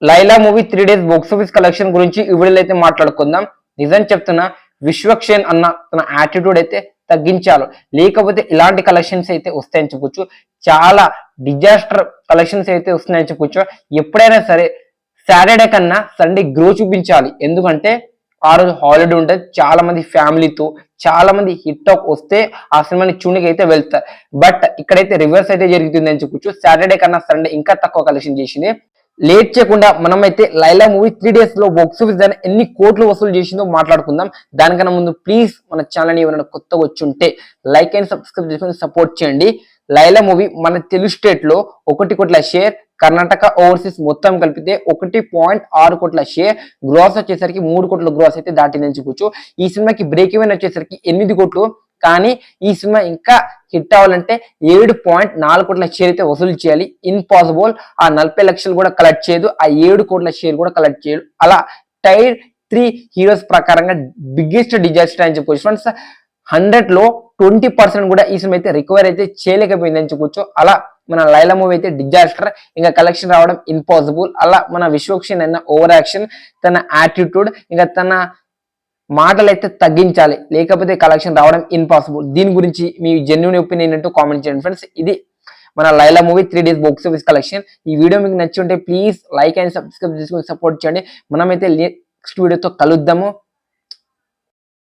Laila movie 3 days box office collection గురించి ఈ వీడియోలో అయితే మాట్లాడుకుందాం. నిజం చెప్తున్నా, విశ్వక్షేణ్ అన్న తన యాటిట్యూడ్ అయితే తగ్గించాలి, లేకపోతే ఇలాంటి కలెక్షన్స్ అయితే వస్తాయని చెప్పొచ్చు. చాలా డిజాస్టర్ కలెక్షన్స్ అయితే వస్తున్నాయని చెప్పొచ్చు. ఎప్పుడైనా సరే సాటర్డే కన్నా సండే గ్రో చూపించాలి. ఎందుకంటే ఆ రోజు హాలిడే ఉంటుంది, చాలా మంది ఫ్యామిలీతో చాలా మంది హిట్ టాక్ వస్తే ఆ సినిమాని చూడడానికి అయితే వెళ్తారు. బట్ ఇక్కడైతే రివర్స్ అయితే జరుగుతుంది అని చెప్పొచ్చు. సాటర్డే కన్నా సండే ఇంకా తక్కువ కలెక్షన్ చేసింది. లేట్ చేయకుండా మనమైతే లైలా మూవీ 3 days లో బాక్స్ ఆఫీస్ దాన్ని ఎన్ని కోట్లు వసూలు చేసిందో మాట్లాడుకుందాం. దానికన్నా ముందు ప్లీజ్ మన ఛానల్ ఎవరైనా కొత్తగా వచ్చి ఉంటే లైక్ అండ్ సబ్స్క్రైబ్ చేసుకుని సపోర్ట్ చేయండి. లైలా మూవీ మన తెలుగు స్టేట్ లో 1 కోట్ల షేర్, కర్ణాటక ఓవర్సీస్ మొత్తం కలిపితే 1.6 కోట్ల షేర్, గ్రాస్ వచ్చేసరికి 3 కోట్ల గ్రాస్ అయితే దాటిందని చెప్పొచ్చు. ఈ సినిమాకి బ్రేక్ ఈవెన్ వచ్చేసరికి 8 కోట్లు. కానీ ఈ సినిమా ఇంకా హిట్ అవ్వాలంటే 7.4 కోట్ల షేర్ అయితే వసూలు చేయాలి. ఇంపాసిబుల్. ఆ 40 లక్షలు కూడా కలెక్ట్ చేయదు, ఆ 7 కోట్ల షేర్ కూడా కలెక్ట్ చేయదు. అలా టైర్ 3 హీరోస్ ప్రకారంగా బిగ్గెస్ట్ డిజాస్టర్ అని చెప్పొచ్చు ఫ్రెండ్స్. 100 లో 20% కూడా ఈ సినిమా అయితే రికవర్ అయితే చేయలేకపోయిందని చెప్పొచ్చు. అలా మన లైలా మూవీ అయితే డిజాస్టర్, ఇంకా కలెక్షన్ రావడం ఇంపాసిబుల్. అలా మన విశ్వక్షేణ్ అన్న ఓవర్ యాక్షన్, తన యాటిట్యూడ్, ఇంకా తన మాటలు అయితే తగ్గించాలి, లేకపోతే కలెక్షన్ రావడం ఇంపాసిబుల్. దీని గురించి మీ జెన్యూన్ ఒపీనియన్ ఏంటో కామెంట్ చేయండి ఫ్రెండ్స్. ఇది మన Laila movie 3 days box office collection. ఈ వీడియో మీకు నచ్చి ఉంటే ప్లీజ్ లైక్ అండ్ సబ్స్క్రైబ్ చేసుకుని సపోర్ట్ చేయండి. మనమైతే నెక్స్ట్ వీడియోతో కలుద్దాము.